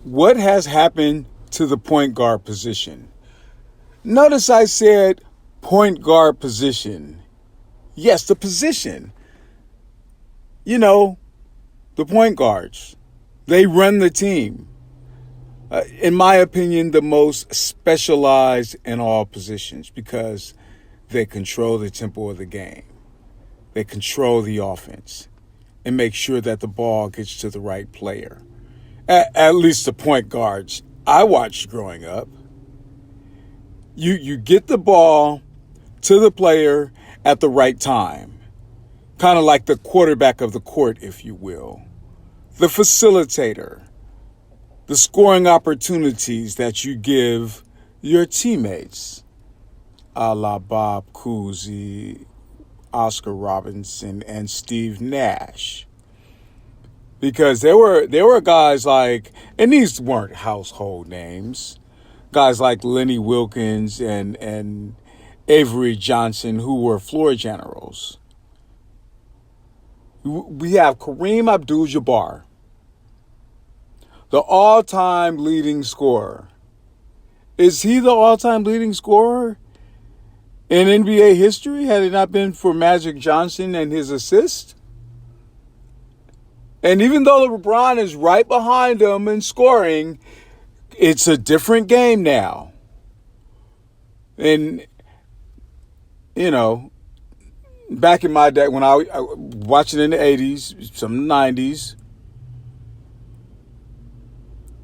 What has happened to the point guard position? Notice I said point guard position. Yes, the position. You know, the point guards. They run the team. In my opinion, the most specialized in all positions because they control the tempo of the game. They control the offense and make sure that the ball gets to the right player. At least the point guards I watched growing up. You get the ball to the player at the right time. Kind of like the quarterback of the court, if you will. The facilitator. The scoring opportunities that you give your teammates. A la Bob Cousy, Oscar Robinson, and Steve Nash. Because there were guys like, and these weren't household names, guys like Lenny Wilkins and Avery Johnson, who were floor generals. We have Kareem Abdul-Jabbar, the all-time leading scorer. Is he the all-time leading scorer in NBA history had it not been for Magic Johnson and his assist? And even though LeBron is right behind him in scoring, it's a different game now. And, you know, back in my day when I watched it in the 80s, some 90s,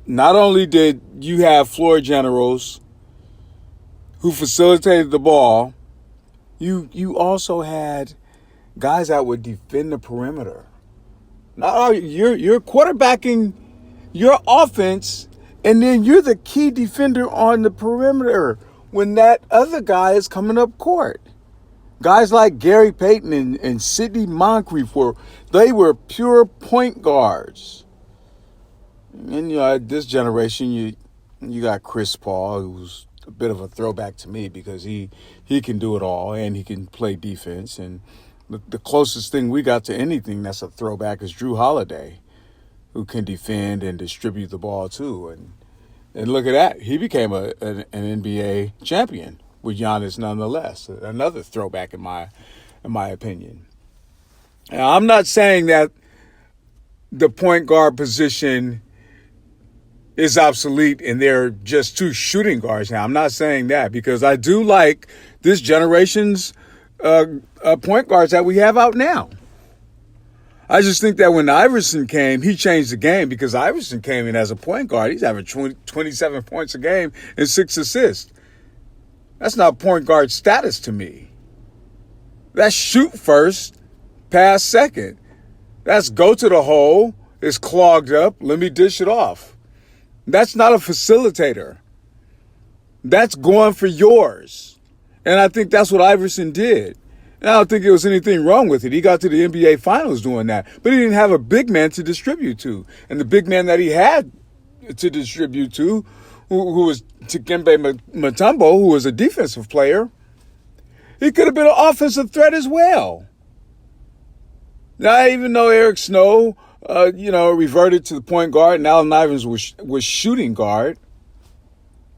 not only did you have floor generals who facilitated the ball, you also had guys that would defend the perimeter. Now you're quarterbacking your offense, and then you're the key defender on the perimeter when that other guy is coming up court. Guys like Gary Payton and Sidney Moncrief they were pure point guards. And this generation, you got Chris Paul, who's a bit of a throwback to me because he can do it all and he can play defense. And the closest thing we got to anything that's a throwback is Drew Holiday, who can defend and distribute the ball too. And look at that, he became an NBA champion with Giannis nonetheless. Another throwback in my opinion. Now, I'm not saying that the point guard position is obsolete and they're just two shooting guards now. I'm not saying that because I do like this generation's point guards that we have out now. I just think that when Iverson came, he changed the game because Iverson came in as a point guard. He's having 27 points a game and 6 assists. That's not point guard status to me. That's shoot first, pass second. That's go to the hole, it's clogged up, let me dish it off. That's not a facilitator. That's going for yours. And I think that's what Iverson did. And I don't think there was anything wrong with it. He got to the NBA Finals doing that. But he didn't have a big man to distribute to. And the big man that he had to distribute to, who was Dikembe Mutombo, who was a defensive player, he could have been an offensive threat as well. Now, even though Eric Snow, reverted to the point guard and Allen Iverson was shooting guard,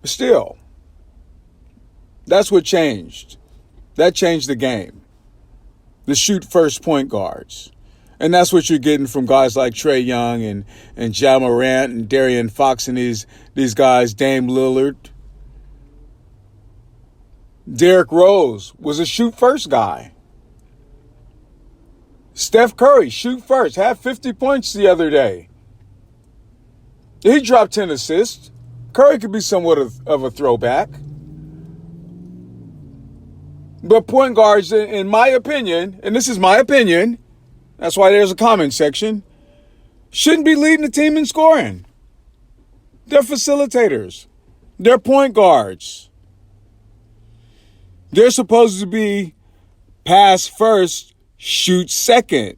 still, that's what changed. That changed the game. The shoot first point guards. And that's what you're getting from guys like Trae Young and Ja Morant and De'Aaron Fox and these guys, Dame Lillard. Derrick Rose was a shoot first guy. Steph Curry, shoot first, had 50 points the other day. He dropped 10 assists. Curry could be somewhat of a throwback. But point guards, in my opinion, and this is my opinion, that's why there's a comment section, shouldn't be leading the team in scoring. They're facilitators. They're point guards. They're supposed to be pass first, shoot second.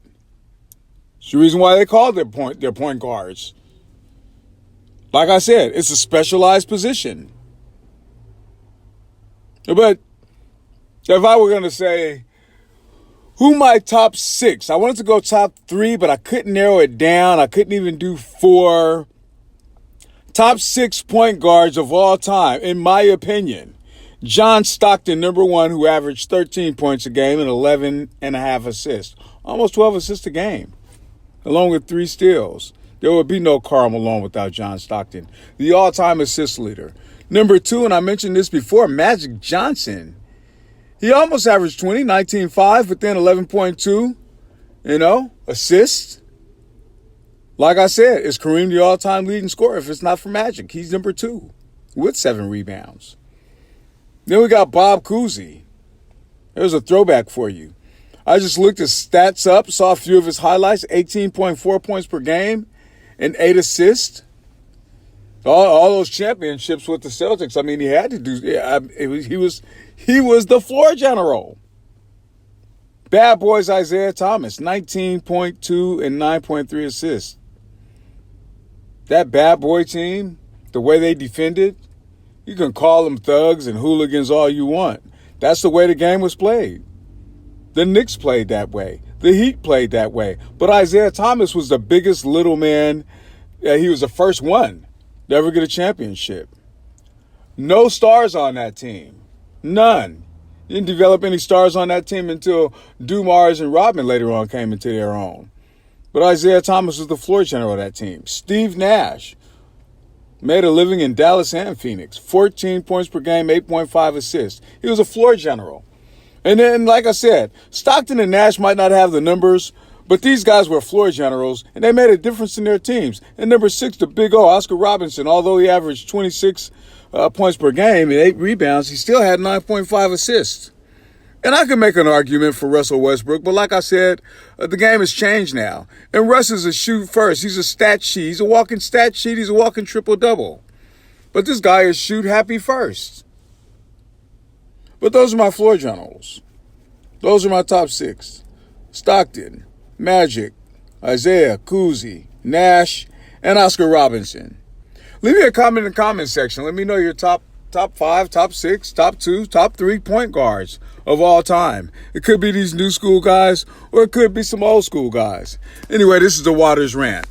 It's the reason why they call their point guards. Like I said, it's a specialized position. But if I were going to say who my top 6, I wanted to go top 3, but I couldn't narrow it down. I couldn't even do 4. Top 6 point guards of all time, in my opinion. John Stockton, number 1, who averaged 13 points a game and 11 and a half assists. Almost 12 assists a game, along with 3 steals. There would be no Karl Malone without John Stockton, the all-time assist leader. Number 2, and I mentioned this before, Magic Johnson. He almost averaged 20, 19.5, but then 11.2, assists. Like I said, is Kareem the all-time leading scorer if it's not for Magic? He's number 2 with 7 rebounds. Then we got Bob Cousy. There's a throwback for you. I just looked his stats up, saw a few of his highlights, 18.4 points per game and 8 assists. All those championships with the Celtics, I mean, he had to do. He was the floor general. Bad Boys Isaiah Thomas, 19.2 and 9.3 assists. That bad boy team, the way they defended, you can call them thugs and hooligans all you want. That's the way the game was played. The Knicks played that way. The Heat played that way. But Isaiah Thomas was the biggest little man. He was the first one to ever get a championship. No stars on that team. None. Didn't develop any stars on that team until Dumars and Rodman later on came into their own. But Isaiah Thomas was the floor general of that team. Steve Nash made a living in Dallas and Phoenix. 14 points per game, 8.5 assists. He was a floor general. And then, like I said, Stockton and Nash might not have the numbers, but these guys were floor generals, and they made a difference in their teams. And number 6, the Big O, Oscar Robertson, although he averaged 26 points per game and 8 rebounds, he still had 9.5 assists. And I can make an argument for Russell Westbrook, but like I said, the game has changed now. And Russ is a shoot first. He's a stat sheet. He's a walking stat sheet. He's a walking triple-double. But this guy is shoot happy first. But those are my floor generals. Those are my top 6. Stockton, Magic, Isaiah, Cousy, Nash, and Oscar Robertson. Leave me a comment in the comment section. Let me know your top 5, top 6, top 2, top 3 point guards of all time. It could be these new school guys, or it could be some old school guys. Anyway, this is the Waters Rant.